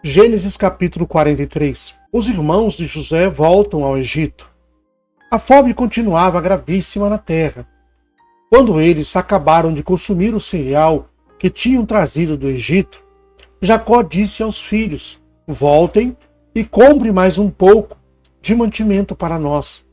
Gênesis capítulo 43. Os irmãos de José voltam ao Egito. A fome continuava gravíssima na terra. Quando eles acabaram de consumir o cereal que tinham trazido do Egito, Jacó disse aos filhos: voltem e comprem mais um pouco de mantimento para nós.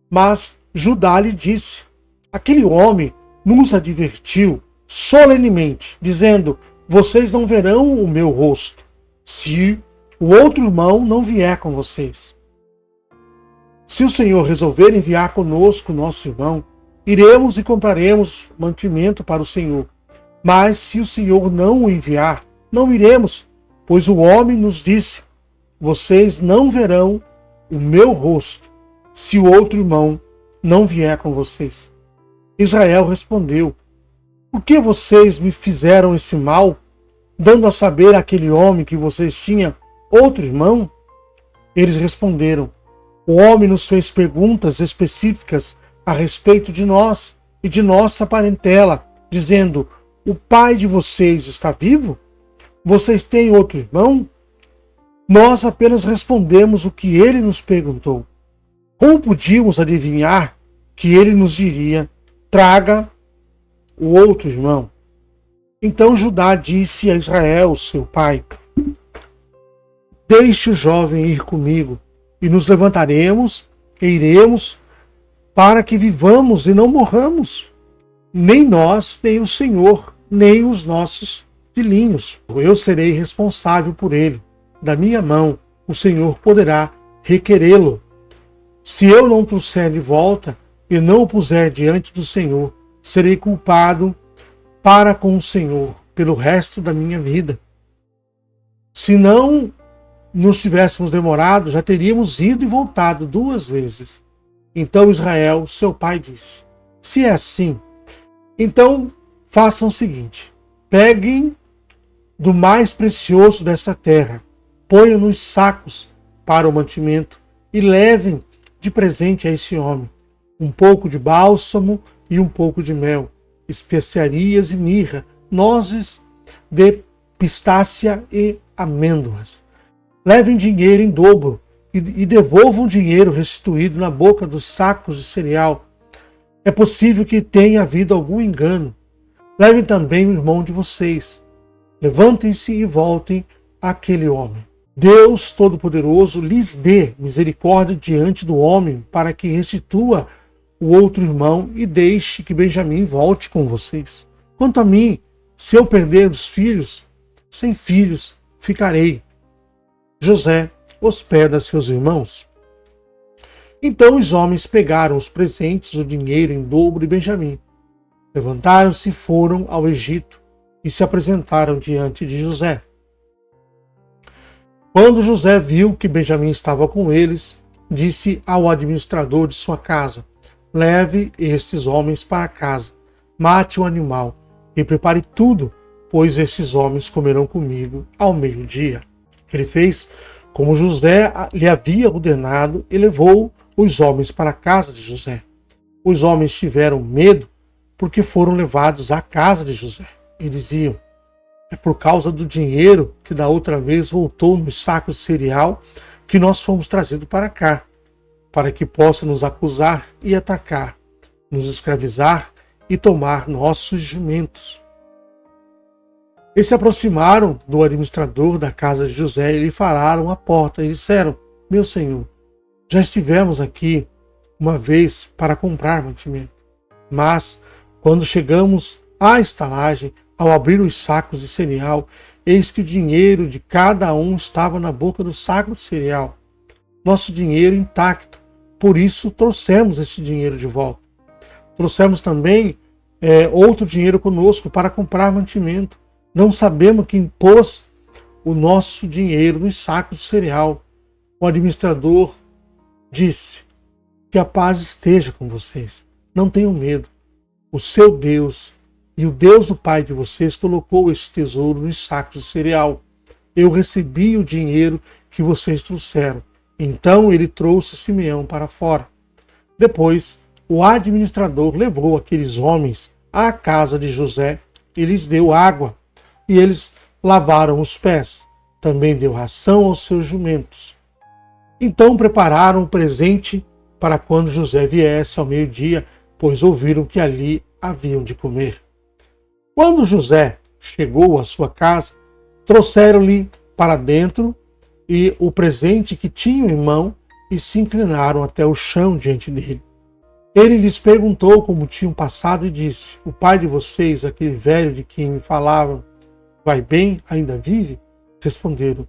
Mas Judá lhe disse: aquele homem nos advertiu solenemente, dizendo: vocês não verão o meu rosto, se o outro irmão não vier com vocês. Se o Senhor resolver enviar conosco nosso irmão, iremos e compraremos mantimento para o Senhor. Mas se o Senhor não o enviar, não iremos, pois o homem nos disse: vocês não verão o meu rosto, se o outro irmão não vier com vocês. Israel respondeu: por que vocês me fizeram esse mal, dando a saber àquele homem que vocês tinham outro irmão? Eles responderam: o homem nos fez perguntas específicas a respeito de nós e de nossa parentela, dizendo: o pai de vocês está vivo? Vocês têm outro irmão? Nós apenas respondemos o que ele nos perguntou. Como podíamos adivinhar que ele nos diria: traga o outro irmão? Então Judá disse a Israel, seu pai: deixe o jovem ir comigo, e nos levantaremos e iremos, para que vivamos e não morramos, nem nós, nem o Senhor, nem os nossos filhinhos. Eu serei responsável por ele. Da minha mão o Senhor poderá requerê-lo. Se eu não trouxer de volta e não o puser diante do Senhor, serei culpado para com o Senhor pelo resto da minha vida. Se não nos tivéssemos demorado, já teríamos ido e voltado 2 vezes. Então Israel, seu pai, disse: se é assim, então façam o seguinte: peguem do mais precioso dessa terra, ponham nos sacos para o mantimento e levem de presente a esse homem um pouco de bálsamo e um pouco de mel, especiarias e mirra, nozes de pistácia e amêndoas. Levem dinheiro em dobro e devolvam o dinheiro restituído na boca dos sacos de cereal. É possível que tenha havido algum engano. Levem também o irmão de vocês. Levantem-se e voltem àquele homem. Deus Todo-Poderoso lhes dê misericórdia diante do homem, para que restitua o outro irmão e deixe que Benjamim volte com vocês. Quanto a mim, se eu perder os filhos, sem filhos ficarei. José hospeda seus irmãos. Então os homens pegaram os presentes, o dinheiro em dobro de Benjamim. Levantaram-se e foram ao Egito e se apresentaram diante de José. Quando José viu que Benjamim estava com eles, disse ao administrador de sua casa: leve estes homens para casa, mate o animal e prepare tudo, pois esses homens comerão comigo ao meio-dia. Ele fez como José lhe havia ordenado e levou os homens para a casa de José. Os homens tiveram medo porque foram levados à casa de José e diziam: é por causa do dinheiro que da outra vez voltou nos sacos de cereal que nós fomos trazidos para cá, para que possa nos acusar e atacar, nos escravizar e tomar nossos jumentos. Eles se aproximaram do administrador da casa de José e lhe falaram à porta e disseram: meu senhor, já estivemos aqui uma vez para comprar mantimento, mas quando chegamos à estalagem, ao abrir os sacos de cereal, eis que o dinheiro de cada um estava na boca do saco de cereal, nosso dinheiro intacto. Por isso trouxemos esse dinheiro de volta. Trouxemos também outro dinheiro conosco para comprar mantimento. Não sabemos quem pôs o nosso dinheiro nos sacos de cereal. O administrador disse: que a paz esteja com vocês. Não tenham medo. O seu Deus e o Deus do pai de vocês colocou esse tesouro nos sacos de cereal. Eu recebi o dinheiro que vocês trouxeram. Então ele trouxe Simeão para fora. Depois, o administrador levou aqueles homens à casa de José e lhes deu água, e eles lavaram os pés. também deu ração aos seus jumentos. Então prepararam o presente para quando José viesse ao meio-dia, pois ouviram que ali haviam de comer. Quando José chegou à sua casa, trouxeram-lhe para dentro e o presente que tinham em mão e se inclinaram até o chão diante dele. Ele lhes perguntou como tinham passado e disse: o pai de vocês, aquele velho de quem me falavam, vai bem, ainda vive? Responderam: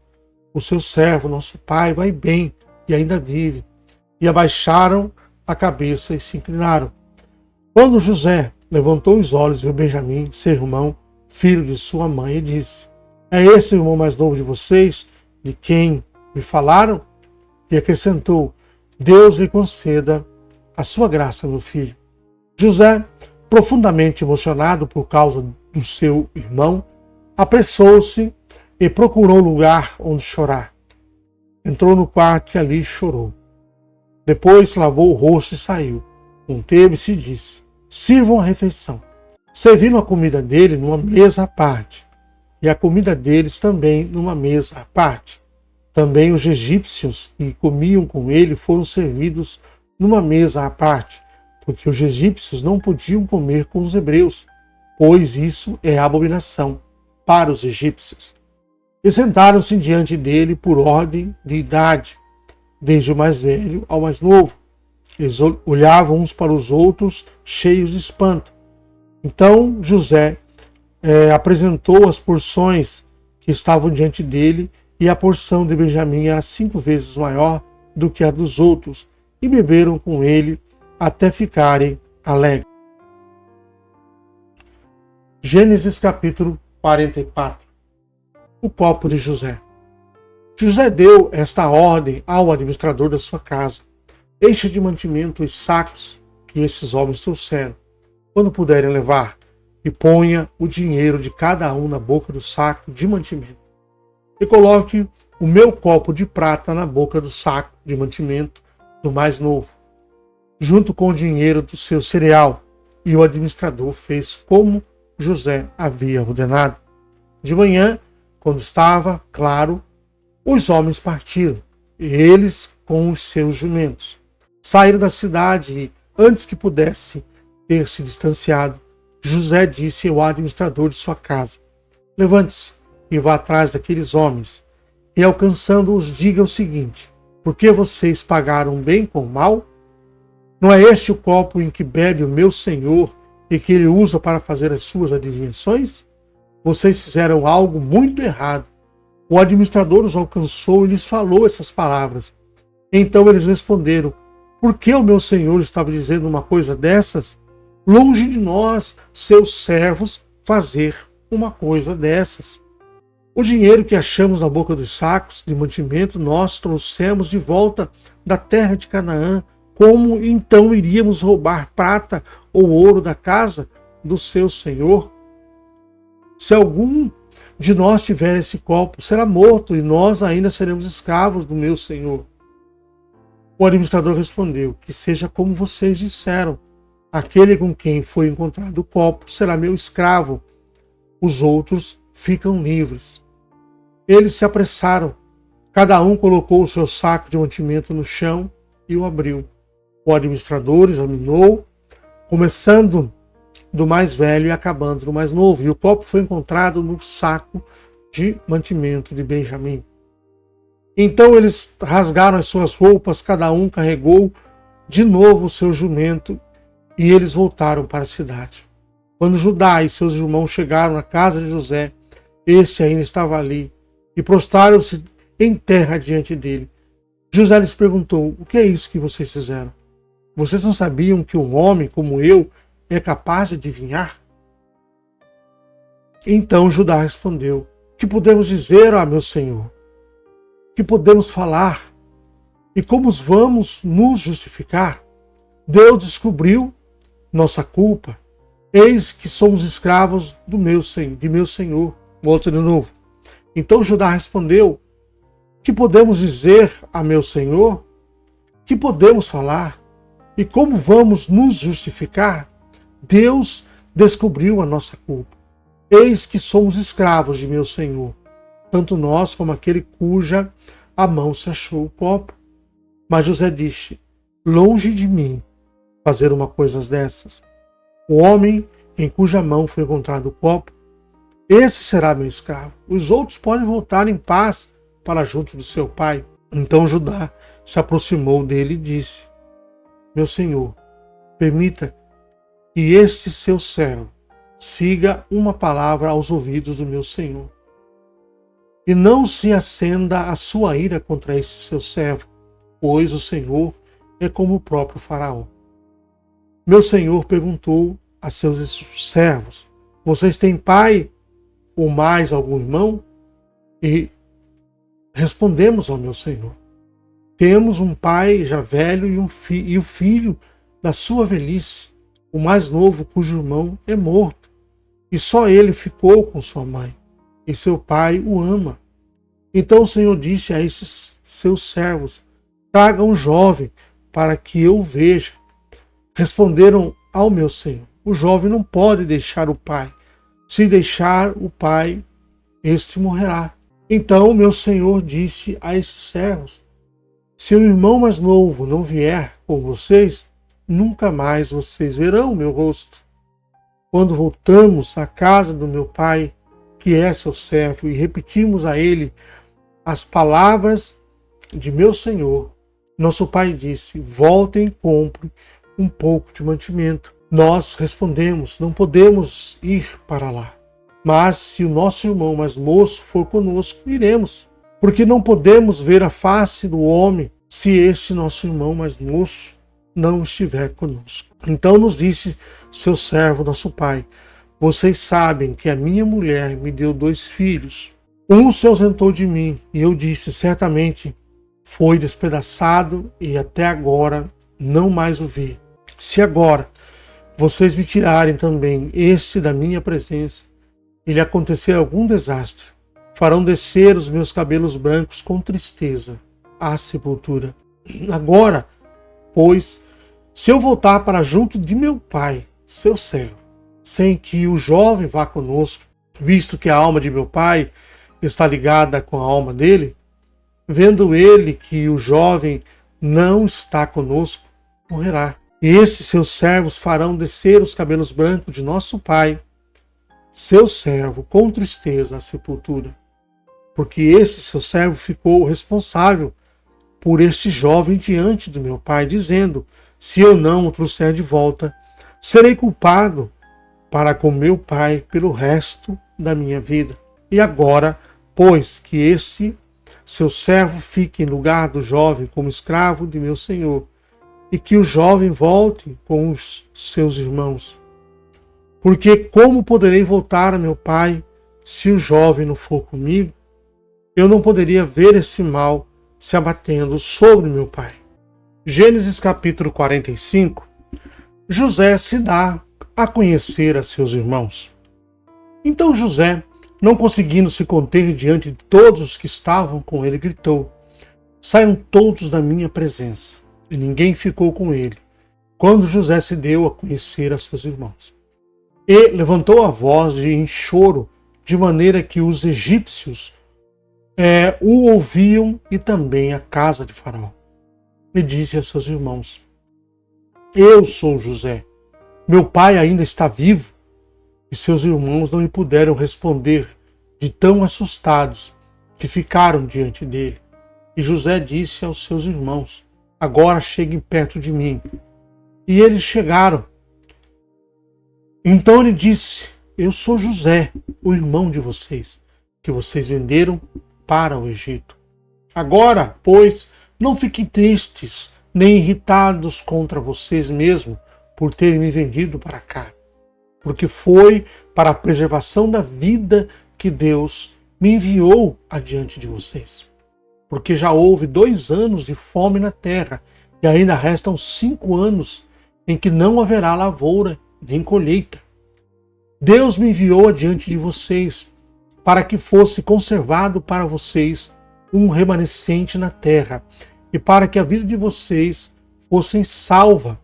o seu servo, nosso pai, vai bem e ainda vive. E abaixaram a cabeça e se inclinaram. Quando José levantou os olhos e viu Benjamim, seu irmão, filho de sua mãe, e disse: é esse o irmão mais novo de vocês, de quem me falaram? E acrescentou: Deus lhe conceda a sua graça, meu filho. José, profundamente emocionado por causa do seu irmão, apressou-se e procurou lugar onde chorar. Entrou no quarto e ali chorou. Depois lavou o rosto e saiu. Conteve-se e disse: sirvam a refeição. Serviram a comida dele numa mesa à parte, e a comida deles também numa mesa à parte. Também os egípcios que comiam com ele foram servidos numa mesa à parte, porque os egípcios não podiam comer com os hebreus, pois isso é abominação para os egípcios. E sentaram-se diante dele por ordem de idade, desde o mais velho ao mais novo. Eles olhavam uns para os outros, cheios de espanto. Então José apresentou as porções que estavam diante dele, e a porção de Benjamim era 5 vezes maior do que a dos outros, e beberam com ele até ficarem alegres. Gênesis capítulo 44. O copo de José. José deu esta ordem ao administrador da sua casa: encha de mantimento os sacos que esses homens trouxeram, quando puderem levar, e ponha o dinheiro de cada um na boca do saco de mantimento. E coloque o meu copo de prata na boca do saco de mantimento do mais novo, junto com o dinheiro do seu cereal. E o administrador fez como José havia ordenado. De manhã, quando estava claro, os homens partiram, e eles com os seus jumentos. Saíram da cidade e, antes que pudesse ter se distanciado, José disse ao administrador de sua casa: levante-se e vá atrás daqueles homens, e alcançando-os diga o seguinte: por que vocês pagaram bem com mal? Não é este o copo em que bebe o meu senhor e que ele usa para fazer as suas adivinhações? Vocês fizeram algo muito errado. O administrador os alcançou e lhes falou essas palavras. Então eles responderam: por que o meu senhor estava dizendo uma coisa dessas? Longe de nós, seus servos, fazer uma coisa dessas. O dinheiro que achamos na boca dos sacos de mantimento nós trouxemos de volta da terra de Canaã. Como então iríamos roubar prata ou ouro da casa do seu senhor? Se algum de nós tiver esse copo, será morto, e nós ainda seremos escravos do meu senhor. O administrador respondeu: que seja como vocês disseram. Aquele com quem foi encontrado o copo será meu escravo. Os outros ficam livres. Eles se apressaram. Cada um colocou o seu saco de mantimento no chão e o abriu. O administrador examinou, começando do mais velho e acabando do mais novo. E o copo foi encontrado no saco de mantimento de Benjamim. Então eles rasgaram as suas roupas, cada um carregou de novo o seu jumento, e eles voltaram para a cidade. Quando Judá e seus irmãos chegaram na casa de José, este ainda estava ali, e prostraram-se em terra diante dele. José lhes perguntou: o que é isso que vocês fizeram? Vocês não sabiam que um homem como eu é capaz de adivinhar? Então Judá respondeu: que podemos dizer, ó meu senhor? Que podemos falar? E como vamos nos justificar? Deus descobriu nossa culpa. Eis que somos escravos de meu senhor. Volta de novo. Então Judá respondeu: que podemos dizer a meu senhor? Que podemos falar? E como vamos nos justificar? Deus descobriu a nossa culpa. Eis que somos escravos de meu senhor. tanto nós como aquele cuja a mão se achou o copo. Mas José disse: longe de mim fazer uma coisa dessas. O homem em cuja mão foi encontrado o copo, esse será meu escravo. Os outros podem voltar em paz para junto do seu pai. Então Judá se aproximou dele e disse: meu senhor, permita que este seu servo siga uma palavra aos ouvidos do meu senhor, e não se acenda a sua ira contra esse seu servo, pois o Senhor é como o próprio Faraó. Meu senhor perguntou a seus servos: vocês têm pai ou mais algum irmão? E respondemos ao meu senhor: temos um pai já velho e o filho da sua velhice, o mais novo, cujo irmão é morto, e só ele ficou com sua mãe, e seu pai o ama. Então o Senhor disse a esses seus servos: tragam um jovem para que eu o veja. Responderam ao meu senhor: o jovem não pode deixar o pai. Se deixar o pai, este morrerá. Então o meu senhor disse a esses servos: se o irmão mais novo não vier com vocês, nunca mais vocês verão o meu rosto. Quando voltamos à casa do meu pai, que é seu servo, e repetimos a ele as palavras de meu senhor, nosso pai disse: voltem e comprem um pouco de mantimento. Nós respondemos: não podemos ir para lá. Mas se o nosso irmão mais moço for conosco, iremos, porque não podemos ver a face do homem se este nosso irmão mais moço não estiver conosco. Então nos disse seu servo, nosso pai: vocês sabem que a minha mulher me deu 2 filhos. Um se ausentou de mim, e eu disse: certamente foi despedaçado, e até agora não mais o vi. Se agora vocês me tirarem também este da minha presença, e lhe acontecer algum desastre, farão descer os meus cabelos brancos com tristeza à sepultura. Agora, pois, se eu voltar para junto de meu pai, seu servo, sem que o jovem vá conosco, visto que a alma de meu pai está ligada com a alma dele, vendo ele que o jovem não está conosco, morrerá. E estes seus servos farão descer os cabelos brancos de nosso pai, seu servo, com tristeza à sepultura. Porque esse seu servo ficou responsável por este jovem diante do meu pai, dizendo: se eu não o trouxer de volta, serei culpado para com meu pai pelo resto da minha vida. E agora, pois que este seu servo fique em lugar do jovem como escravo de meu senhor, e que o jovem volte com os seus irmãos. Porque como poderei voltar a meu pai se o jovem não for comigo? Eu não poderia ver esse mal se abatendo sobre meu pai. Gênesis capítulo 45. José se dá a conhecer a seus irmãos. Então José, não conseguindo se conter diante de todos os que estavam com ele, gritou: saiam todos da minha presença. E ninguém ficou com ele, quando José se deu a conhecer a seus irmãos. E levantou a voz em choro, de maneira que os egípcios o ouviam, e também a casa de Faraó. E disse a seus irmãos: eu sou José, meu pai ainda está vivo? E seus irmãos não lhe puderam responder, de tão assustados que ficaram diante dele. E José disse aos seus irmãos: agora cheguem perto de mim. E eles chegaram. Então ele disse: eu sou José, o irmão de vocês, que vocês venderam para o Egito. Agora, pois, não fiquem tristes, nem irritados contra vocês mesmos por terem me vendido para cá, porque foi para a preservação da vida que Deus me enviou adiante de vocês. Porque já houve 2 anos de fome na terra, e ainda restam 5 anos em que não haverá lavoura nem colheita. Deus me enviou adiante de vocês, para que fosse conservado para vocês um remanescente na terra, e para que a vida de vocês fosse salva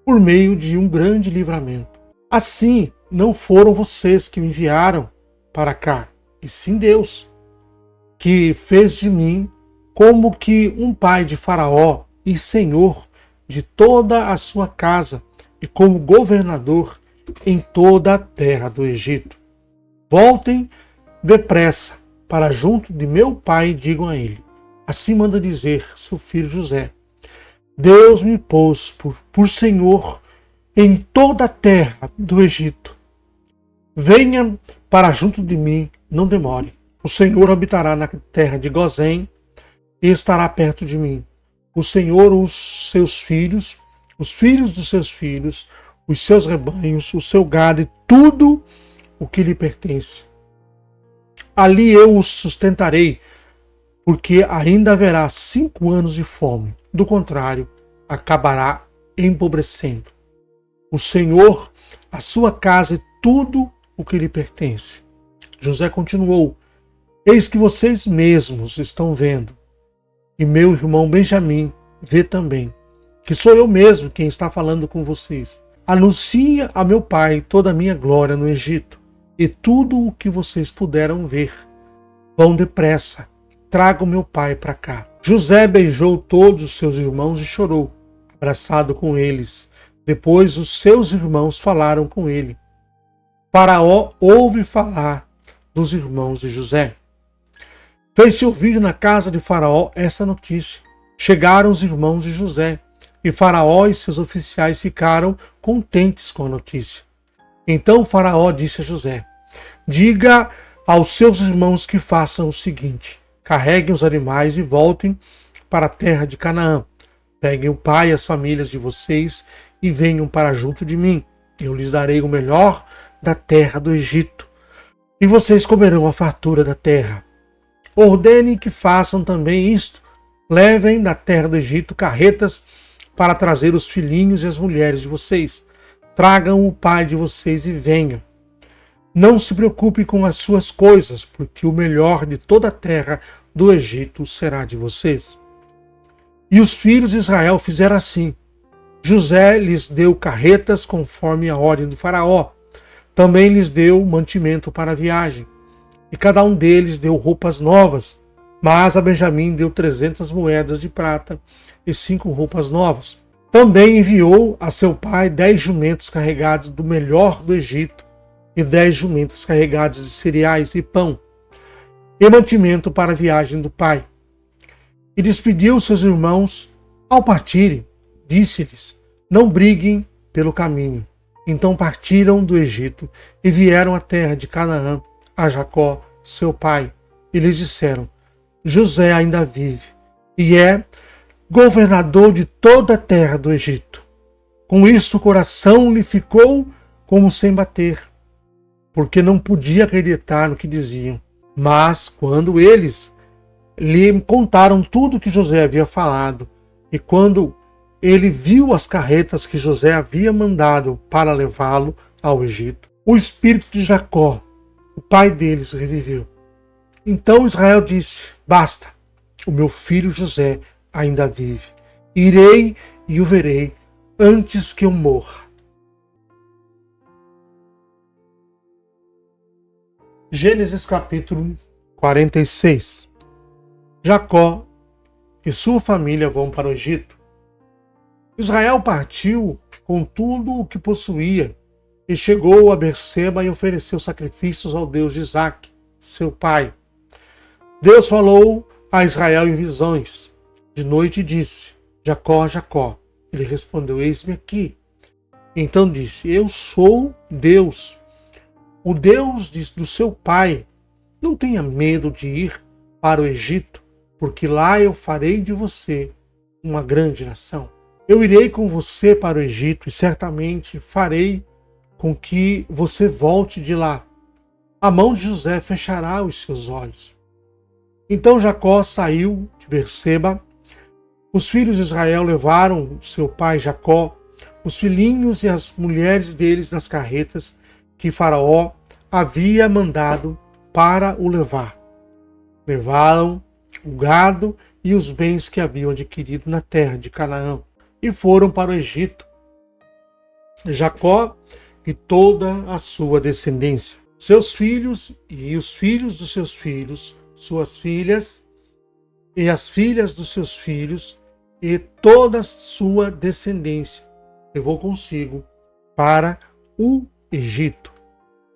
por meio de um grande livramento. Assim, não foram vocês que me enviaram para cá, e sim Deus. que fez de mim como que um pai de Faraó e senhor de toda a sua casa e como governador em toda a terra do Egito. Voltem depressa para junto de meu pai e digam a ele: assim manda dizer seu filho José: Deus me pôs por senhor em toda a terra do Egito. Venha para junto de mim, não demore. O Senhor habitará na terra de Gozém e estará perto de mim. O Senhor, os seus filhos, os filhos dos seus filhos, os seus rebanhos, o seu gado e tudo o que lhe pertence. Ali eu os sustentarei, porque ainda haverá 5 anos de fome. Do contrário, acabará empobrecendo. O Senhor, a sua casa e tudo o que lhe pertence. José continuou: eis que vocês mesmos estão vendo, e meu irmão Benjamim vê também, que sou eu mesmo quem está falando com vocês. Anuncia a meu pai toda a minha glória no Egito, e tudo o que vocês puderam ver. Vão depressa, tragam meu pai para cá. José beijou todos os seus irmãos e chorou, abraçado com eles. Depois os seus irmãos falaram com ele. Faraó ouve falar dos irmãos de José. Fez-se ouvir na casa de Faraó essa notícia. Chegaram os irmãos de José, e Faraó e seus oficiais ficaram contentes com a notícia. Então Faraó disse a José: diga aos seus irmãos que façam o seguinte: carreguem os animais e voltem para a terra de Canaã. Peguem o pai e as famílias de vocês e venham para junto de mim. Eu lhes darei o melhor da terra do Egito, e vocês comerão a fartura da terra. Ordenem que façam também isto: levem da terra do Egito carretas para trazer os filhinhos e as mulheres de vocês. Tragam o pai de vocês e venham. Não se preocupe com as suas coisas, porque o melhor de toda a terra do Egito será de vocês. E os filhos de Israel fizeram assim. José lhes deu carretas conforme a ordem do faraó. Também lhes deu mantimento para a viagem. E cada um deles deu roupas novas. Mas a Benjamim deu 300 moedas de prata e 5 roupas novas. Também enviou a seu pai 10 jumentos carregados do melhor do Egito e 10 jumentas carregadas de cereais e pão, e mantimento para a viagem do pai. E despediu seus irmãos. Ao partirem, disse-lhes: não briguem pelo caminho. Então partiram do Egito e vieram à terra de Canaã, a Jacó, seu pai, e lhes disseram: José ainda vive, e é governador de toda a terra do Egito. Com isso o coração lhe ficou como sem bater, porque não podia acreditar no que diziam. Mas quando eles lhe contaram tudo que José havia falado, e quando ele viu as carretas que José havia mandado para levá-lo ao Egito, o espírito de Jacó, o pai deles, reviveu. Então Israel disse: basta, o meu filho José ainda vive. Irei e o verei antes que eu morra. Gênesis capítulo 46. Jacó e sua família vão para o Egito. Israel partiu com tudo o que possuía e chegou a Berseba e ofereceu sacrifícios ao Deus de Isaque, seu pai. Deus falou a Israel em visões de noite e disse: Jacó, Jacó. Ele respondeu: eis-me aqui. Então disse: eu sou Deus, o Deus do seu pai. Não tenha medo de ir para o Egito, porque lá eu farei de você uma grande nação. Eu irei com você para o Egito e certamente farei com que você volte de lá. A mão de José fechará os seus olhos. Então Jacó saiu de Berseba. Os filhos de Israel levaram seu pai Jacó, os filhinhos e as mulheres deles nas carretas que Faraó havia mandado para o levar. Levaram o gado e os bens que haviam adquirido na terra de Canaã e foram para o Egito. Jacó e toda a sua descendência, seus filhos e os filhos dos seus filhos, suas filhas, e as filhas dos seus filhos, e toda a sua descendência levou consigo para o Egito.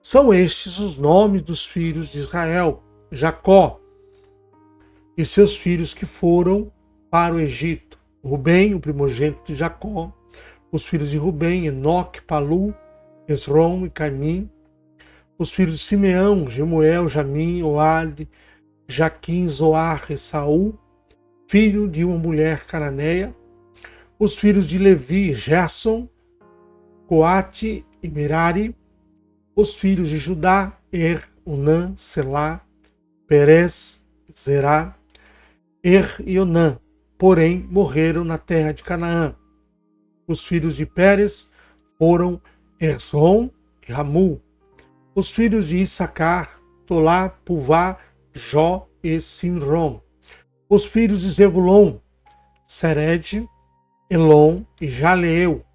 São estes os nomes dos filhos de Israel: Jacó e seus filhos que foram para o Egito. Rubem, o primogênito de Jacó, os filhos de Rubem, Enoque, Palu, Esrom e Caimim. Os filhos de Simeão, Gemuel, Jamim, Oade, Jaquim, Zoar e Saul, filho de uma mulher cananeia. Os filhos de Levi, Gerson, Coate e Merari. Os filhos de Judá, Unã, Selá, Perez, Zerá, e Onã, porém morreram na terra de Canaã. Os filhos de Pérez foram Hezron e Ramul. Os filhos de Issacar, Tolá, Puvá, Jó e Simrom. Os filhos de Zebulon, Sered, Elon e Jaleel.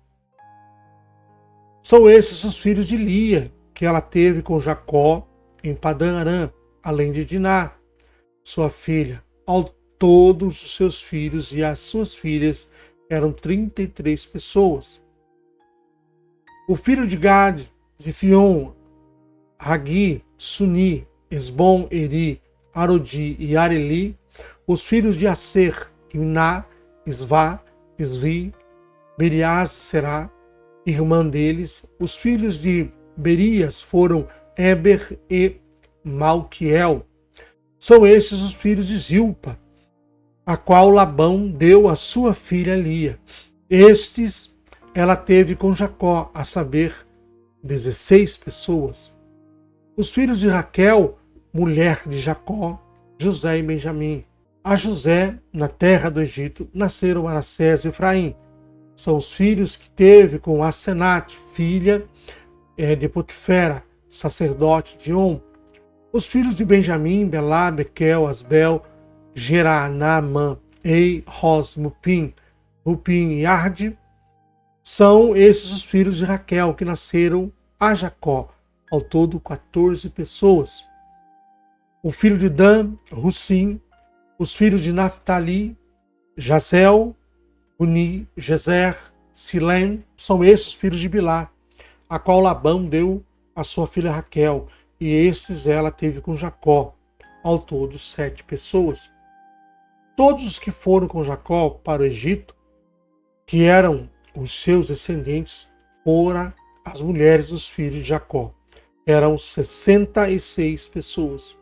São esses os filhos de Lia, que ela teve com Jacó em Padã Arã, além de Diná, sua filha. Ao todos os seus filhos e as suas filhas eram 33 pessoas. O filho de Gad, Zifion, Hagi, Suni, Esbom, Eri, Arodi e Areli. Os filhos de Aser, Imná, Isvá, Isvi, Berias e Será, irmã deles. Os filhos de Berias foram Eber e Malquiel. São estes os filhos de Zilpa, a qual Labão deu a sua filha Lia. Estes ela teve com Jacó, a saber, 16 pessoas. Os filhos de Raquel, mulher de Jacó, José e Benjamim. A José, na terra do Egito, nasceram Manassés e Efraim. São os filhos que teve com Asenate, filha de Potifera, sacerdote de On. Os filhos de Benjamim, Belá, Bequel, Asbel, Geraanamã, Ei, Ros, Mupim, Rupim e Arde. São esses os filhos de Raquel que nasceram a Jacó, ao todo 14 pessoas. O filho de Dan, Russim. Os filhos de Naphtali, Jazel, Uni, Jezer, Silém. São esses os filhos de Bilá, a qual Labão deu a sua filha Raquel, e esses ela teve com Jacó, ao todo 7 pessoas. Todos os que foram com Jacó para o Egito, que eram os seus descendentes, foram as mulheres dos filhos de Jacó. Eram 66 pessoas.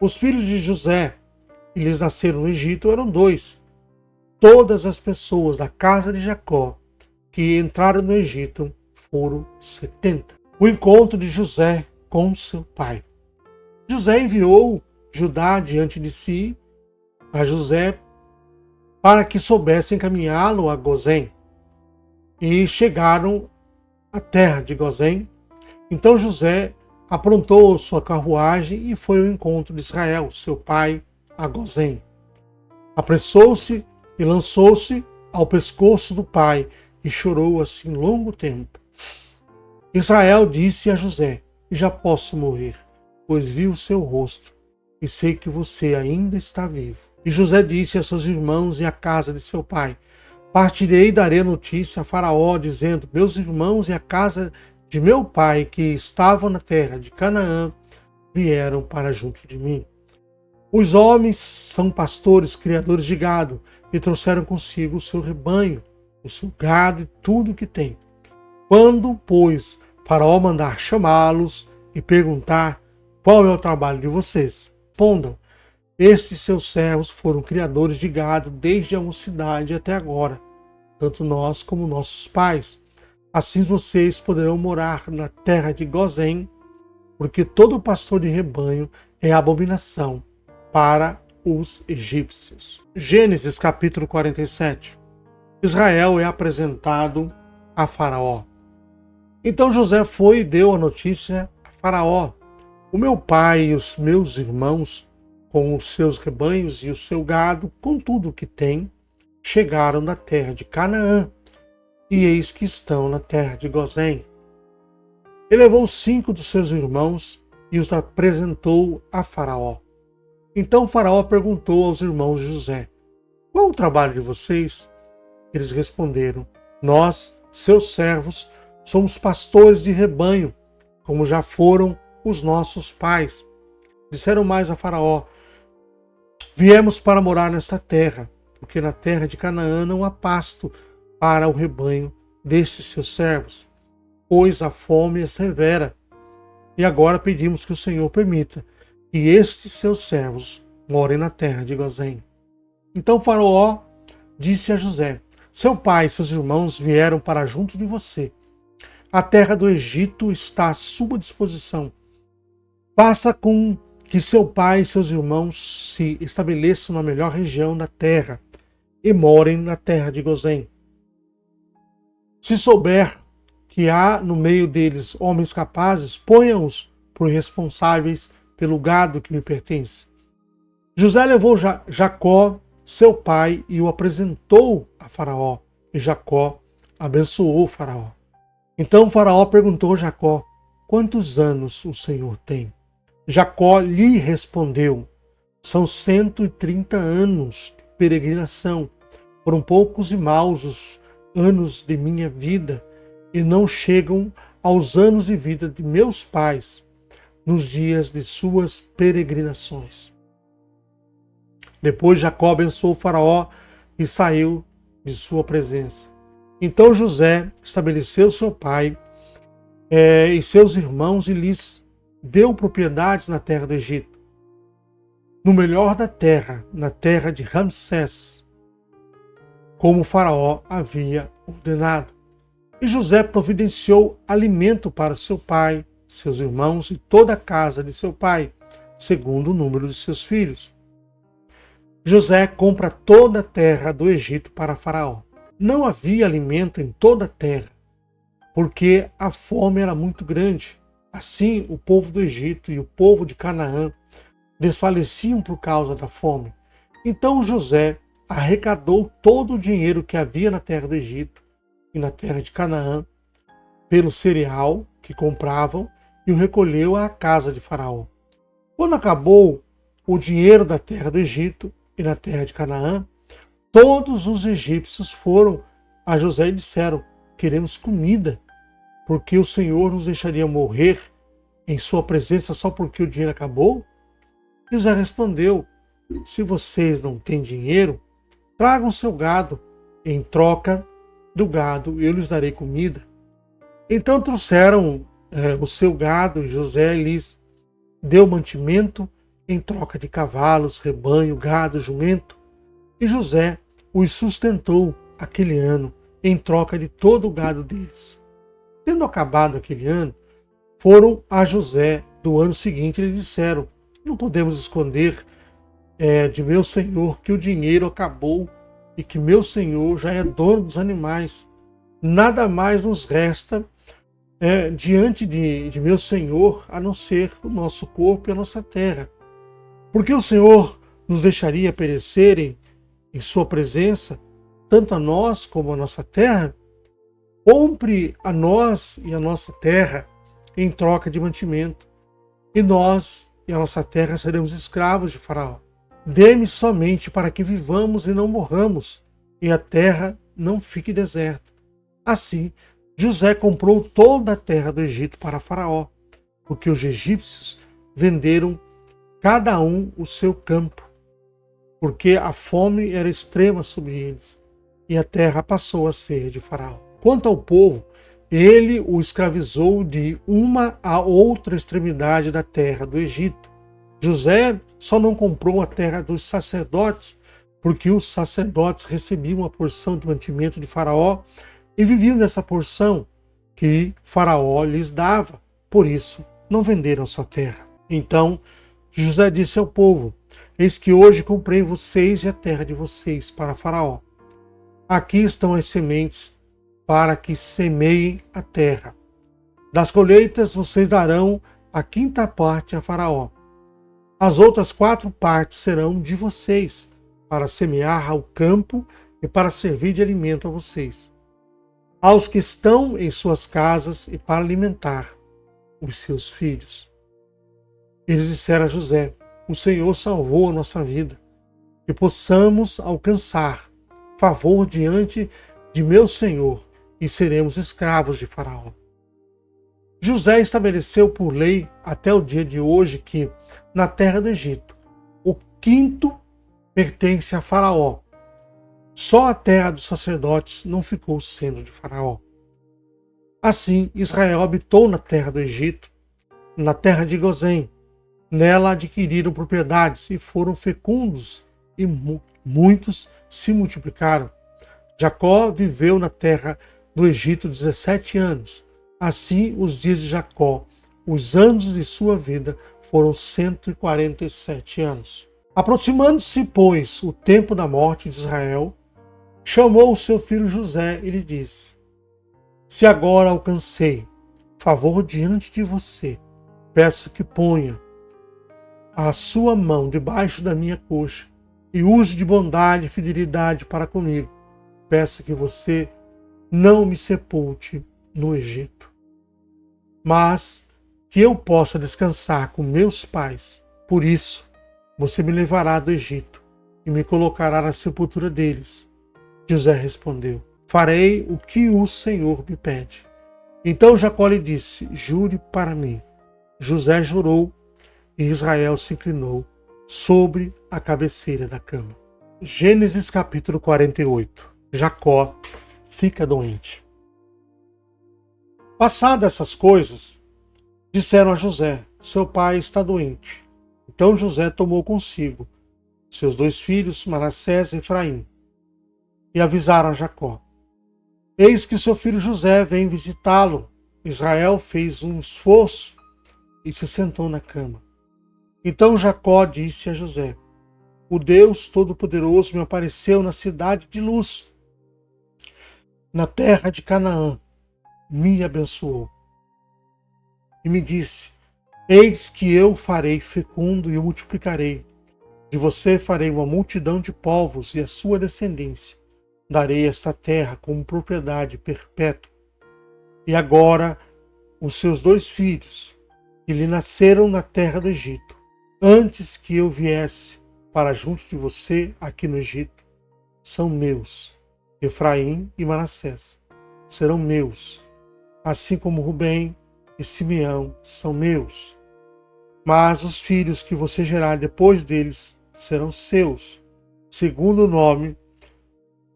Os filhos de José, que lhes nasceram no Egito, eram 2. Todas as pessoas da casa de Jacó que entraram no Egito foram 70. O encontro de José com seu pai. José enviou Judá diante de si a José para que soubesse encaminhá-lo a Gozém. E chegaram à terra de Gozém. Então José aprontou sua carruagem e foi ao encontro de Israel, seu pai, a Gozém. Apressou-se e lançou-se ao pescoço do pai e chorou assim longo tempo. Israel disse a José: já posso morrer, pois vi o seu rosto e sei que você ainda está vivo. E José disse a seus irmãos e à casa de seu pai: partirei e darei notícia a Faraó, dizendo: meus irmãos e a casa de meu pai, que estavam na terra de Canaã, vieram para junto de mim. Os homens são pastores, criadores de gado, e trouxeram consigo o seu rebanho, o seu gado e tudo o que tem. Quando, pois, Faraó mandar chamá-los e perguntar qual é o trabalho de vocês, respondam: estes seus servos foram criadores de gado desde a mocidade até agora, tanto nós como nossos pais. Assim vocês poderão morar na terra de Gozém, porque todo pastor de rebanho é abominação para os egípcios. Gênesis capítulo 47. Israel é apresentado a Faraó. Então José foi e deu a notícia a Faraó: o meu pai e os meus irmãos, com os seus rebanhos e o seu gado, com tudo o que tem, chegaram da terra de Canaã, e eis que estão na terra de Gozém. Ele levou 5 dos seus irmãos e os apresentou a Faraó. Então Faraó perguntou aos irmãos de José: qual o trabalho de vocês? Eles responderam: nós, seus servos, somos pastores de rebanho, como já foram os nossos pais. Disseram mais a Faraó: viemos para morar nesta terra, porque na terra de Canaã não há pasto para o rebanho destes seus servos, pois a fome é severa. E agora pedimos que o Senhor permita que estes seus servos morem na terra de Gozém. Então Faraó disse a José: seu pai e seus irmãos vieram para junto de você. A terra do Egito está à sua disposição. Faça com que seu pai e seus irmãos se estabeleçam na melhor região da terra e morem na terra de Gozém. Se souber que há no meio deles homens capazes, ponha-os por responsáveis pelo gado que me pertence. José levou Jacó, seu pai, e o apresentou a Faraó, e Jacó abençoou Faraó. Então Faraó perguntou a Jacó: quantos anos o Senhor tem? Jacó lhe respondeu: são 130 anos de peregrinação. Foram poucos e maus os anos de minha vida, e não chegam aos anos de vida de meus pais nos dias de suas peregrinações. Depois Jacó abençoou Faraó e saiu de sua presença. Então José estabeleceu seu pai e seus irmãos e lhes deu propriedades na terra do Egito, no melhor da terra, na terra de Ramsés, como Faraó havia ordenado. E José providenciou alimento para seu pai, seus irmãos e toda a casa de seu pai, segundo o número de seus filhos. José compra toda a terra do Egito para Faraó. Não havia alimento em toda a terra, porque a fome era muito grande. Assim, o povo do Egito e o povo de Canaã desfaleciam por causa da fome. Então José arrecadou todo o dinheiro que havia na terra do Egito e na terra de Canaã, pelo cereal que compravam, e o recolheu à casa de Faraó. Quando acabou o dinheiro da terra do Egito e na terra de Canaã, todos os egípcios foram a José e disseram: queremos comida, porque o Senhor nos deixaria morrer em sua presença só porque o dinheiro acabou? José respondeu: se vocês não têm dinheiro, tragam seu gado. Em troca do gado eu lhes darei comida. Então trouxeram o seu gado, e José lhes deu mantimento em troca de cavalos, rebanho, gado, jumento. E José os sustentou aquele ano em troca de todo o gado deles. Tendo acabado aquele ano, foram a José do ano seguinte e lhe disseram: não podemos esconder de meu senhor que o dinheiro acabou e que meu senhor já é dono dos animais. Nada mais nos resta diante de meu senhor a não ser o nosso corpo e a nossa terra. Porque o Senhor nos deixaria perecer em sua presença, tanto a nós como a nossa terra? Compre a nós e a nossa terra em troca de mantimento, e nós e a nossa terra seremos escravos de Faraó. Dê-me somente para que vivamos e não morramos, e a terra não fique deserta. Assim, José comprou toda a terra do Egito para Faraó, porque os egípcios venderam cada um o seu campo, porque a fome era extrema sobre eles, e a terra passou a ser de Faraó. Quanto ao povo, ele o escravizou de uma a outra extremidade da terra do Egito. José só não comprou a terra dos sacerdotes, porque os sacerdotes recebiam a porção de mantimento de Faraó e viviam dessa porção que Faraó lhes dava. Por isso, não venderam sua terra. Então, José disse ao povo: eis que hoje comprei vocês e a terra de vocês para Faraó. Aqui estão as sementes para que semeiem a terra. Das colheitas vocês darão a quinta parte a Faraó. As outras 4 partes serão de vocês, para semear ao campo e para servir de alimento a vocês, aos que estão em suas casas e para alimentar os seus filhos. Eles disseram a José: o Senhor salvou a nossa vida, que possamos alcançar favor diante de meu Senhor e seremos escravos de Faraó. José estabeleceu por lei até o dia de hoje que, na terra do Egito, o quinto pertence a Faraó. Só a terra dos sacerdotes não ficou sendo de Faraó. Assim, Israel habitou na terra do Egito, na terra de Gozém. Nela adquiriram propriedades e foram fecundos, e muitos se multiplicaram. Jacó viveu na terra do Egito 17 anos. Assim, os dias de Jacó, os anos de sua vida, foram 147 anos. Aproximando-se, pois, o tempo da morte de Israel, chamou o seu filho José e lhe disse: Se agora alcancei favor diante de você, peço que ponha a sua mão debaixo da minha coxa e use de bondade e fidelidade para comigo. Peço que você não me sepulte no Egito, mas que eu possa descansar com meus pais. Por isso, você me levará do Egito e me colocará na sepultura deles. José respondeu: Farei o que o Senhor me pede. Então Jacó lhe disse: Jure para mim. José jurou e Israel se inclinou sobre a cabeceira da cama. Gênesis capítulo 48. Jacó fica doente. Passadas essas coisas, disseram a José: Seu pai está doente. Então José tomou consigo seus 2 filhos, Manassés e Efraim, e avisaram a Jacó: Eis que seu filho José vem visitá-lo. Israel fez um esforço e se sentou na cama. Então Jacó disse a José: O Deus Todo-Poderoso me apareceu na cidade de Luz, na terra de Canaã, me abençoou e me disse: Eis que eu farei fecundo e o multiplicarei. De você farei uma multidão de povos e a sua descendência darei esta terra como propriedade perpétua. E agora os seus 2 filhos, que lhe nasceram na terra do Egito, antes que eu viesse para junto de você aqui no Egito, são meus. Efraim e Manassés serão meus, assim como Rubem e Simeão são meus. Mas os filhos que você gerar depois deles serão seus. Segundo o nome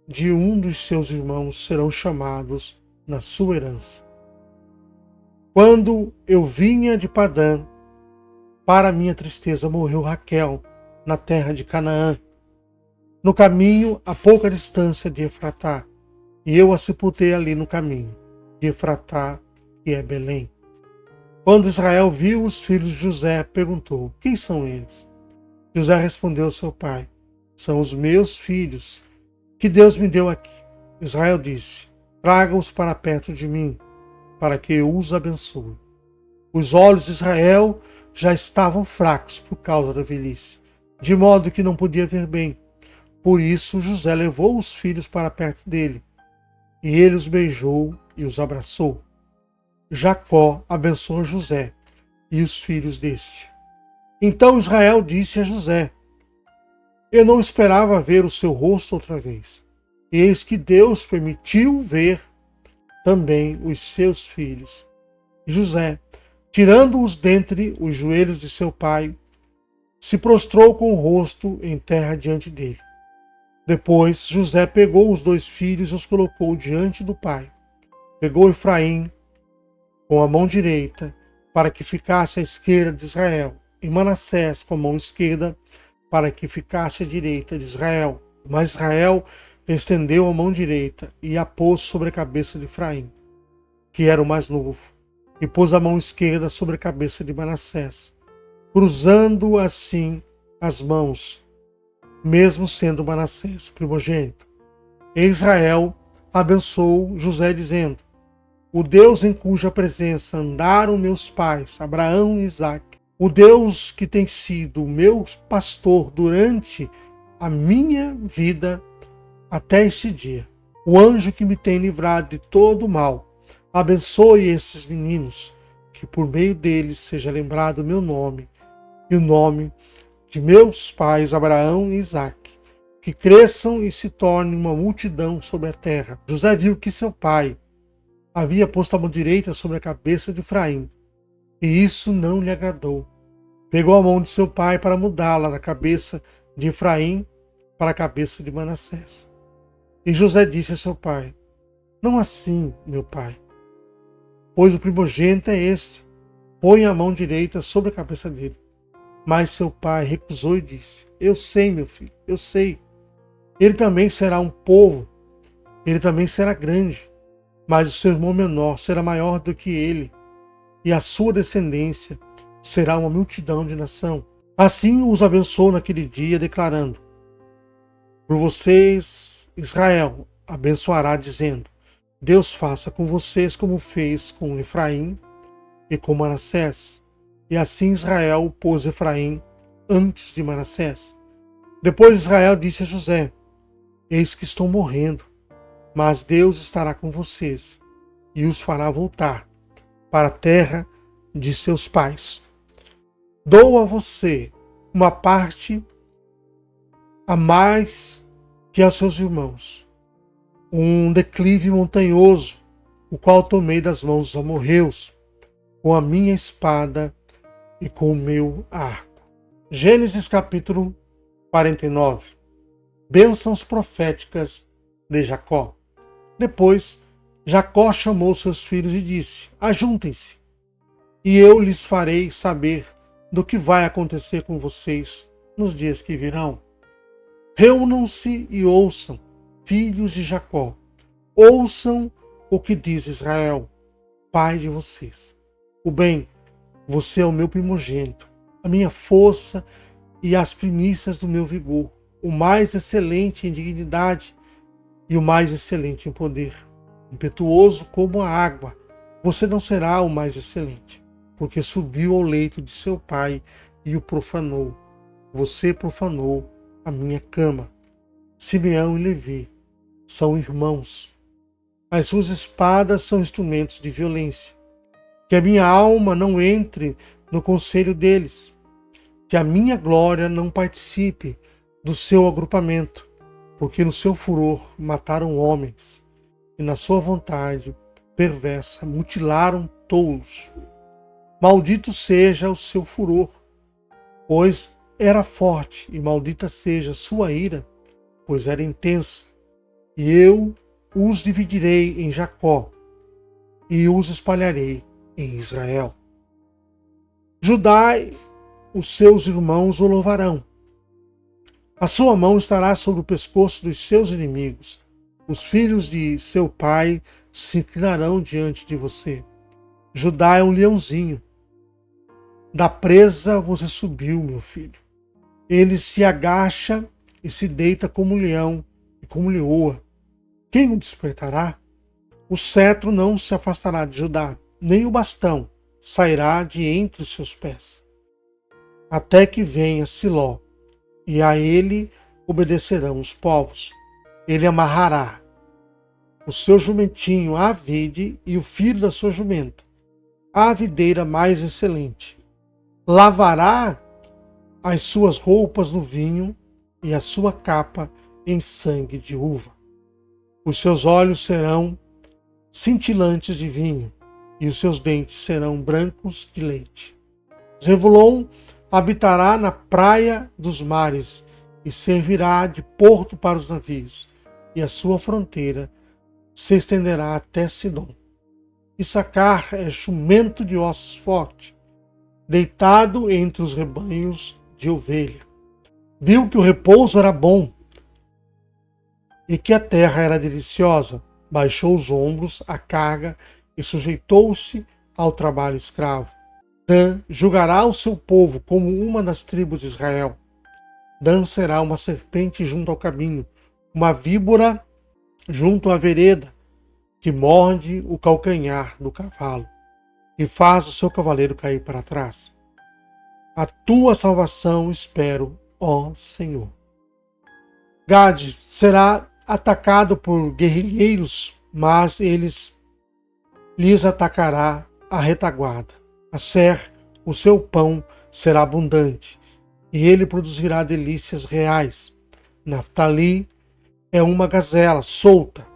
de um dos seus irmãos serão chamados na sua herança. Quando eu vinha de Padã, para minha tristeza morreu Raquel na terra de Canaã, no caminho a pouca distância de Efratá, e eu a sepultei ali no caminho de Efratá, que é Belém. Quando Israel viu os filhos de José, perguntou: Quem são eles? José respondeu ao seu pai: São os meus filhos, que Deus me deu aqui. Israel disse: Traga-os para perto de mim, para que eu os abençoe. Os olhos de Israel já estavam fracos por causa da velhice, de modo que não podia ver bem. Por isso José levou os filhos para perto dele, e ele os beijou e os abraçou. Jacó abençoou José e os filhos deste. Então Israel disse a José: Eu não esperava ver o seu rosto outra vez. Eis que Deus permitiu ver também os seus filhos. José, tirando-os dentre os joelhos de seu pai, se prostrou com o rosto em terra diante dele. Depois José pegou os 2 filhos e os colocou diante do pai. Pegou Efraim com a mão direita, para que ficasse à esquerda de Israel, e Manassés com a mão esquerda, para que ficasse à direita de Israel. Mas Israel estendeu a mão direita e a pôs sobre a cabeça de Efraim, que era o mais novo, e pôs a mão esquerda sobre a cabeça de Manassés, cruzando assim as mãos, mesmo sendo Manassés primogênito. E Israel abençoou José, dizendo: O Deus em cuja presença andaram meus pais, Abraão e Isaque, o Deus que tem sido o meu pastor durante a minha vida até este dia, o anjo que me tem livrado de todo o mal, abençoe esses meninos, que por meio deles seja lembrado o meu nome e o nome de meus pais Abraão e Isaque, que cresçam e se tornem uma multidão sobre a terra. José viu que seu pai havia posto a mão direita sobre a cabeça de Efraim, e isso não lhe agradou. Pegou a mão de seu pai para mudá-la da cabeça de Efraim para a cabeça de Manassés. E José disse a seu pai: não assim, meu pai, pois o primogênito é este. Põe a mão direita sobre a cabeça dele. Mas seu pai recusou e disse: eu sei, meu filho, eu sei. Ele também será um povo, ele também será grande, mas o seu irmão menor será maior do que ele, e a sua descendência será uma multidão de nação. Assim os abençoou naquele dia, declarando: por vocês, Israel abençoará, dizendo: Deus faça com vocês como fez com Efraim e com Manassés. E assim Israel pôs Efraim antes de Manassés. Depois Israel disse a José: eis que estou morrendo, mas Deus estará com vocês e os fará voltar para a terra de seus pais. Dou a você uma parte a mais que aos seus irmãos, um declive montanhoso, o qual tomei das mãos dos amorreus, com a minha espada e com o meu arco. Gênesis capítulo 49. Bênçãos proféticas de Jacó. Depois, Jacó chamou seus filhos e disse: ajuntem-se, e eu lhes farei saber do que vai acontecer com vocês nos dias que virão. Reúnam-se e ouçam, filhos de Jacó. Ouçam o que diz Israel, pai de vocês. O bem, você é o meu primogênito, a minha força e as primícias do meu vigor, o mais excelente em dignidade e o mais excelente em poder. Impetuoso como a água, você não será o mais excelente, porque subiu ao leito de seu pai e o profanou. Você profanou a minha cama. Simeão e Levi são irmãos. As suas espadas são instrumentos de violência. Que a minha alma não entre no conselho deles. Que a minha glória não participe do seu agrupamento, porque no seu furor mataram homens, e na sua vontade perversa mutilaram tolos. Maldito seja o seu furor, pois era forte, e maldita seja sua ira, pois era intensa. E eu os dividirei em Jacó, e os espalharei em Israel. Judá, os seus irmãos o louvarão. A sua mão estará sobre o pescoço dos seus inimigos. Os filhos de seu pai se inclinarão diante de você. Judá é um leãozinho. Da presa você subiu, meu filho. Ele se agacha e se deita como um leão e como leoa. Quem o despertará? O cetro não se afastará de Judá, nem o bastão sairá de entre os seus pés, até que venha Siló, e a ele obedecerão os povos. Ele amarrará o seu jumentinho à vide e o filho da sua jumenta, à videira mais excelente. Lavará as suas roupas no vinho e a sua capa em sangue de uva. Os seus olhos serão cintilantes de vinho e os seus dentes serão brancos de leite. Zebulon habitará na praia dos mares e servirá de porto para os navios, e a sua fronteira se estenderá até Sidom. Issacar é jumento de ossos fortes, deitado entre os rebanhos de ovelha. Viu que o repouso era bom e que a terra era deliciosa, baixou os ombros à carga e sujeitou-se ao trabalho escravo. Dan julgará o seu povo como uma das tribos de Israel. Dan será uma serpente junto ao caminho, uma víbora junto à vereda, que morde o calcanhar do cavalo e faz o seu cavaleiro cair para trás. A tua salvação espero, ó Senhor. Gade será atacado por guerrilheiros, mas lhes atacará a retaguarda. Asser, o seu pão será abundante, e ele produzirá delícias reais. Naftali é uma gazela solta.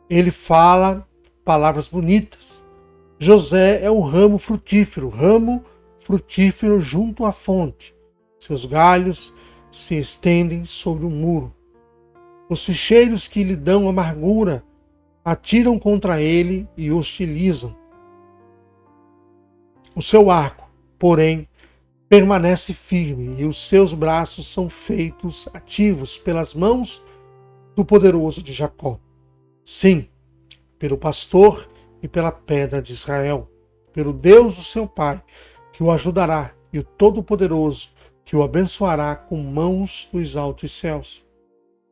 Ele fala palavras bonitas. José é um ramo frutífero junto à fonte. Seus galhos se estendem sobre o muro. Os ficheiros que lhe dão amargura atiram contra ele e hostilizam. O seu arco, porém, permanece firme e os seus braços são feitos ativos pelas mãos do poderoso de Jacó. Sim, pelo pastor e pela pedra de Israel, pelo Deus do seu pai, que o ajudará, e o Todo-Poderoso, que o abençoará com mãos dos altos céus,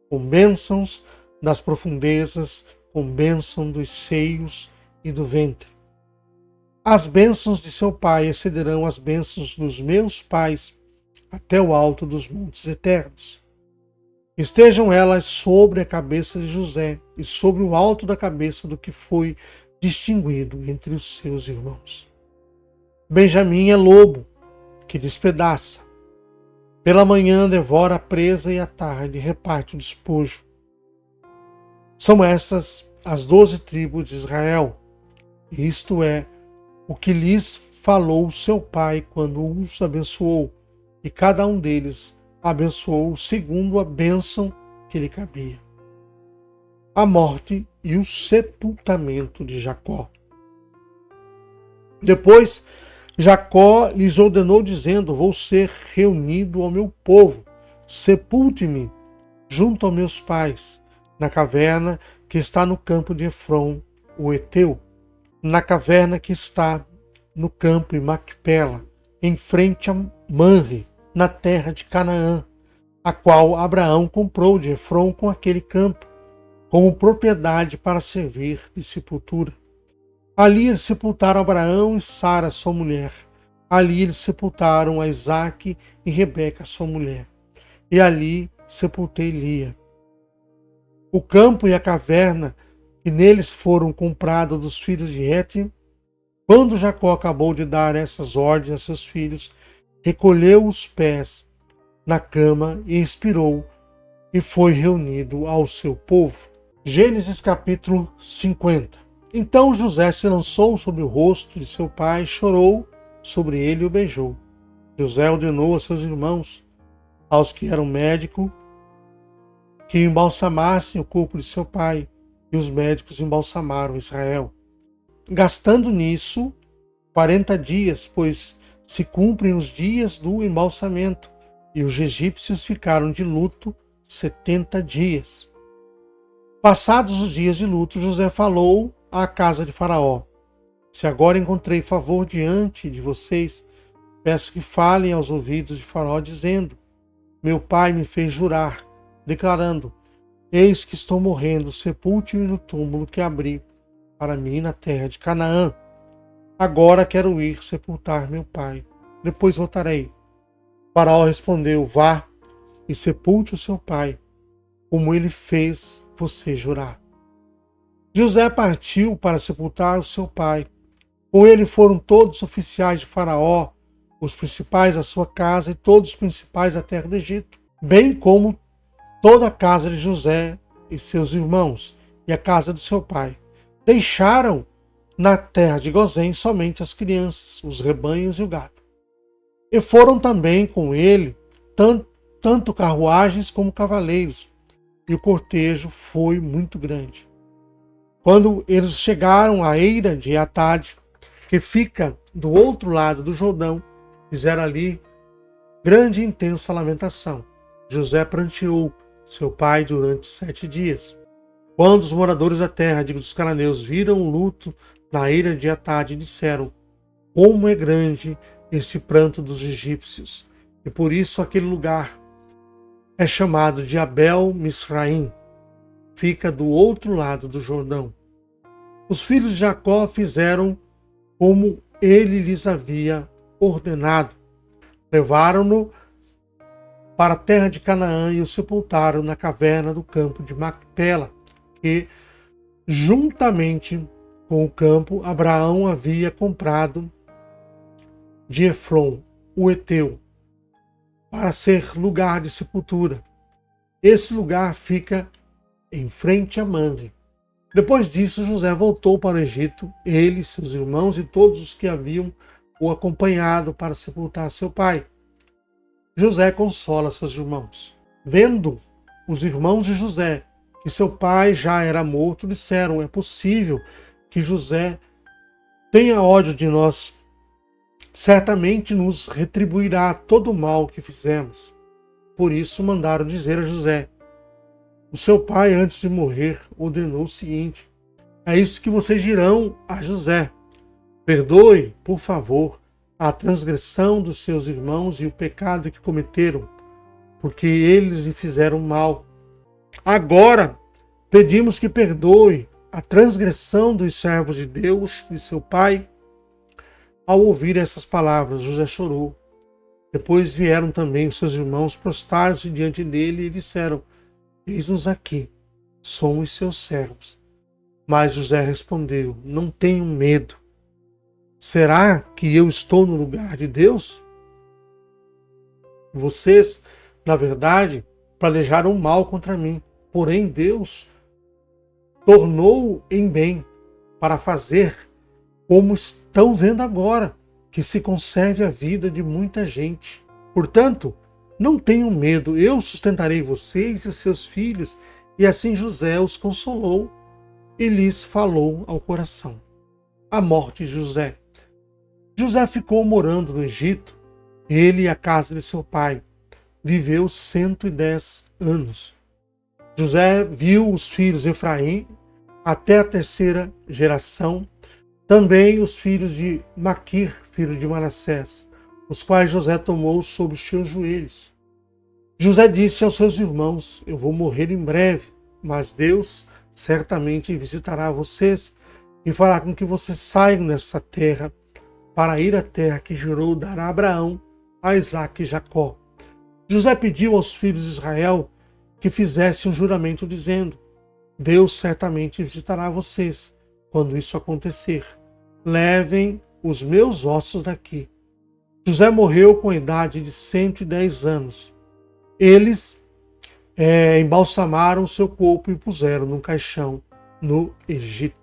com bênçãos das profundezas, com bênção dos seios e do ventre. As bênçãos de seu pai excederão as bênçãos dos meus pais, até o alto dos montes eternos. Estejam elas sobre a cabeça de José e sobre o alto da cabeça do que foi distinguido entre os seus irmãos. Benjamim é lobo, que despedaça. Pela manhã devora a presa e à tarde reparte o despojo. São essas as 12 tribos de Israel. Isto é o que lhes falou seu pai quando os abençoou, e cada um deles abençoou segundo a bênção que lhe cabia. A morte e o sepultamento de Jacó. Depois, Jacó lhes ordenou, dizendo: vou ser reunido ao meu povo, sepulte-me junto aos meus pais, na caverna que está no campo de Efron, o Eteu, na caverna que está no campo em Macpela, em frente a Manre, na terra de Canaã, a qual Abraão comprou de Efron com aquele campo, como propriedade para servir de sepultura. Ali eles sepultaram Abraão e Sara, sua mulher. Ali eles sepultaram a Isaque e Rebeca, sua mulher. E ali sepultei Lia. O campo e a caverna que neles foram comprados dos filhos de Hete, quando Jacó acabou de dar essas ordens a seus filhos, recolheu os pés na cama e expirou, e foi reunido ao seu povo. Gênesis capítulo 50. Então José se lançou sobre o rosto de seu pai, chorou sobre ele e o beijou. José ordenou a seus irmãos, aos que eram médicos, que embalsamassem o corpo de seu pai, e os médicos embalsamaram Israel. Gastando nisso 40 dias, pois se cumprem os dias do embalsamento, e os egípcios ficaram de luto 70 dias. Passados os dias de luto, José falou à casa de Faraó: se agora encontrei favor diante de vocês, peço que falem aos ouvidos de Faraó, dizendo: meu pai me fez jurar, declarando: eis que estou morrendo, sepulte-me no túmulo que abri para mim na terra de Canaã. Agora quero ir sepultar meu pai, depois voltarei. Faraó respondeu: vá e sepulte o seu pai, como ele fez você jurar. José partiu para sepultar o seu pai. Com ele foram todos os oficiais de Faraó, os principais da sua casa e todos os principais da terra do Egito, bem como toda a casa de José e seus irmãos e a casa do seu pai. Deixaram na terra de Gozém somente as crianças, os rebanhos e o gado. E foram também com ele tanto carruagens como cavaleiros, e o cortejo foi muito grande. Quando eles chegaram à eira de Atade, que fica do outro lado do Jordão, fizeram ali grande e intensa lamentação. José pranteou seu pai durante 7 dias. Quando os moradores da terra dos cananeus viram o luto na eira de Atade, disseram: como é grande esse pranto dos egípcios! E por isso aquele lugar é chamado de Abel Misraim. Fica do outro lado do Jordão. Os filhos de Jacó fizeram como ele lhes havia ordenado. Levaram-no para a terra de Canaã e o sepultaram na caverna do campo de Macpela, que, juntamente com o campo, Abraão havia comprado de Efron, o Eteu. para ser lugar de sepultura. Esse lugar fica em frente a Manre. Depois disso, José voltou para o Egito, ele, seus irmãos e todos os que haviam o acompanhado para sepultar seu pai. José consola seus irmãos. Vendo os irmãos de José que seu pai já era morto, disseram: é possível que José tenha ódio de nós. Certamente nos retribuirá todo o mal que fizemos. Por isso mandaram dizer a José: o seu pai, antes de morrer, ordenou o seguinte: é isso que vocês dirão a José: perdoe, por favor, a transgressão dos seus irmãos e o pecado que cometeram, porque eles lhe fizeram mal. Agora pedimos que perdoe a transgressão dos servos de Deus, de seu pai. Ao ouvir essas palavras, José chorou. Depois vieram também os seus irmãos, prostraram-se diante dele e disseram: eis-nos aqui, somos seus servos. Mas José respondeu: não tenham medo. Será que eu estou no lugar de Deus? Vocês, na verdade, planejaram mal contra mim, porém Deus tornou em bem para fazer como estão vendo agora, que se conserve a vida de muita gente. Portanto, não tenham medo, eu sustentarei vocês e seus filhos. E assim José os consolou e lhes falou ao coração. A morte de José. José ficou morando no Egito, ele e a casa de seu pai. Viveu 110 anos. José viu os filhos de Efraim até a terceira geração, também os filhos de Maquir, filho de Manassés, os quais José tomou sobre os seus joelhos. José disse aos seus irmãos: eu vou morrer em breve, mas Deus certamente visitará vocês e fará com que vocês saiam dessa terra para ir à terra que jurou dar a Abraão, a Isaque e Jacó. José pediu aos filhos de Israel que fizessem um juramento dizendo: Deus certamente visitará vocês. Quando isso acontecer, levem os meus ossos daqui. José morreu com a idade de 110 anos. Eles embalsamaram seu corpo e puseram num caixão no Egito.